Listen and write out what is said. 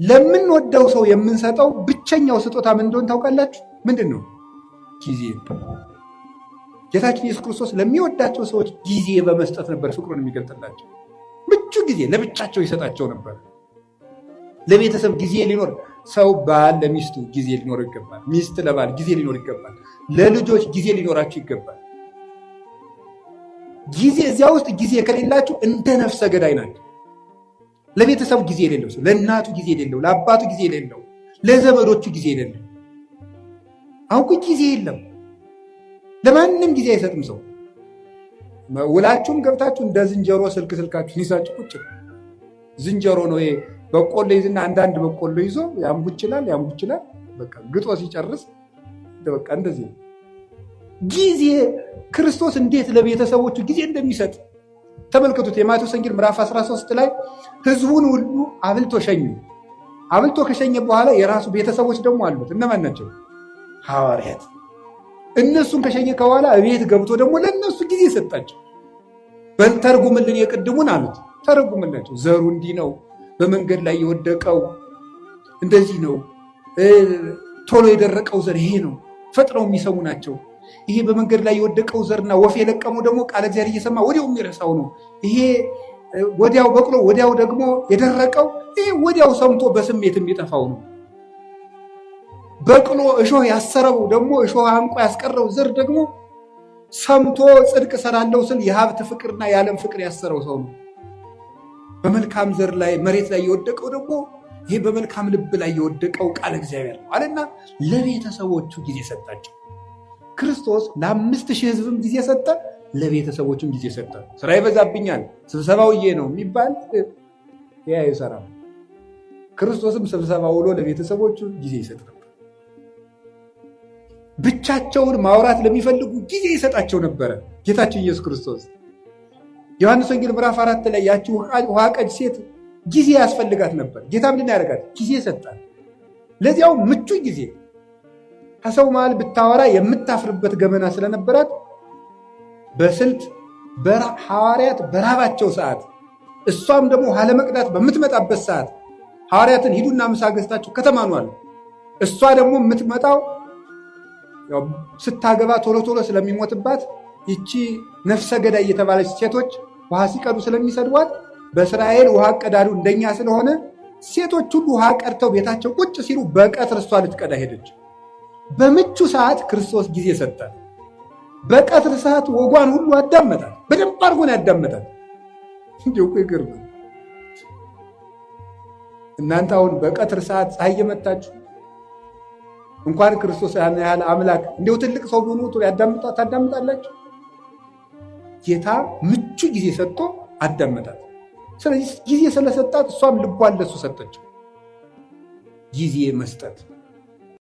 ለምንወደው ሰው የምንሰጠው ብቸኛው ስጦታ ምን እንደሆነ ታውቃላችሁ? ምንድን ነው? ጊዜ። ጌታችን ኢየሱስ ክርስቶስ ለሚወዳቸው ሰዎች ጊዜ በመስጠት ነበር ፍቅሩን የሚገልጥላቸው። ምቹ ጊዜ ለብቻቸው ይሰጣቸው ነበር። ለቤተሰብ ጊዜ ሊኖር ሰው ባል ለሚስቱ ጊዜ ሊኖር ይገባል። ሚስት ለባል ጊዜ ሊኖር ይገባል። ለልጆች ጊዜ ሊኖራቸው ይገባል። ጊዜ እዚያ ውስጥ ጊዜ ከሌላችሁ እንደ ነፍሰ ገዳይ ናቸው። ለቤተሰቡ ጊዜ የሌለው ሰው፣ ለእናቱ ጊዜ የሌለው፣ ለአባቱ ጊዜ የሌለው፣ ለዘመዶቹ ጊዜ የሌለው። አሁን ጊዜ የለም። ለማንም ጊዜ አይሰጥም ሰው። ውላችሁም ገብታችሁ እንደ ዝንጀሮ ስልካችሁን ይዛችሁ ቁጭ። ዝንጀሮ ነው ይሄ። በቆሎ ይዝና አንዳንድ በቆሎ ይዞ ያምቡችላል። በቃ ግጦ ሲጨርስ በቃ እንደዚህ ነው። ጊዜ ክርስቶስ እንዴት ለቤተሰቦቹ ጊዜ እንደሚሰጥ ተመልከቱት። የማቴዎስ ወንጌል ምዕራፍ 13 ላይ ህዝቡን ሁሉ አብልቶ ሸኘ። አብልቶ ከሸኘ በኋላ የራሱ ቤተሰቦች ደግሞ አሉት። እነማን ናቸው? ሐዋርያት። እነሱን ከሸኘ በኋላ ቤት ገብቶ ደግሞ ለእነሱ ጊዜ ሰጣቸው። ተርጉምልን የቅድሙን አሉት። ተረጉምላቸው። ዘሩ እንዲህ ነው፣ በመንገድ ላይ የወደቀው እንደዚህ ነው፣ ቶሎ የደረቀው ዘር ይሄ ነው፣ ፈጥነው የሚሰሙ ናቸው። ይሄ በመንገድ ላይ የወደቀው ዘርና ወፍ የለቀመው ደግሞ ቃለ እግዚአብሔር እየሰማ ወዲያው የሚረሳው ነው። ይሄ ወዲያው በቅሎ ወዲያው ደግሞ የደረቀው ይሄ ወዲያው ሰምቶ በስሜት የሚጠፋው ነው። በቅሎ እሾህ ያሰረው ደግሞ እሾህ አንቆ ያስቀረው ዘር ደግሞ ሰምቶ ጽድቅ ሰራለው ስል የሀብት ፍቅርና የዓለም ፍቅር ያሰረው ሰው ነው። በመልካም ዘር ላይ መሬት ላይ የወደቀው ደግሞ ይሄ በመልካም ልብ ላይ የወደቀው ቃለ እግዚአብሔር ነው አለና ለቤተሰቦቹ ጊዜ ሰጣቸው። ክርስቶስ ለ5000 ሕዝብም ጊዜ ሰጠ፣ ለቤተሰቦቹም ጊዜ ሰጠ። ስራ ይበዛብኛል ስብሰባውዬ ነው የሚባል ያ ይሰራል። ክርስቶስም ስብሰባ ውሎ ለቤተሰቦቹ ጊዜ ይሰጥ ነበር። ብቻቸውን ማውራት ለሚፈልጉ ጊዜ ይሰጣቸው ነበረ ጌታችን ኢየሱስ ክርስቶስ። ዮሐንስ ወንጌል ምዕራፍ 4 ላይ ያቺ ውሃ ቀጅ ሴት ጊዜ ያስፈልጋት ነበር። ጌታ ምንድን ያደርጋት? ጊዜ ሰጣት። ለዚያው ምቹ ጊዜ። ከሰው መሃል ብታወራ የምታፍርበት ገመና ስለነበራት በስልት ሐዋርያት በራባቸው ሰዓት፣ እሷም ደግሞ ውሃ ለመቅዳት በምትመጣበት ሰዓት ሐዋርያትን ሂዱና ምሳ ገዝታችሁ ከተማ ኑ አሉ። እሷ ደግሞ የምትመጣው ስታገባ ቶሎ ቶሎ ስለሚሞትባት ይቺ ነፍሰ ገዳይ የተባለች ሴቶች ውሃ ሲቀዱ ስለሚሰድቧት በእስራኤል ውሃ ቀዳዱ እንደኛ ስለሆነ ሴቶች ሁሉ ውሃ ቀድተው ቤታቸው ቁጭ ሲሉ በቀትር እሷ ልትቀዳ ሄደች። በምቹ ሰዓት ክርስቶስ ጊዜ ሰጠ። በቀትር ሰዓት ወጓን ሁሉ አዳመጣት። በደንብ አድርጎን ያዳመጣት። እንዲሁ እኮ ይገርማል። እናንተ አሁን በቀትር ሰዓት ፀሐይ የመታችሁ እንኳን ክርስቶስ ያን ያህል አምላክ እንዲሁ ትልቅ ሰው ሆኖ ታዳምጣላችሁ። ጌታ ምቹ ጊዜ ሰጥቶ አዳመጣት። ስለዚህ ጊዜ ስለሰጣት እሷም ልቧን ለሱ ሰጠችው። ጊዜ መስጠት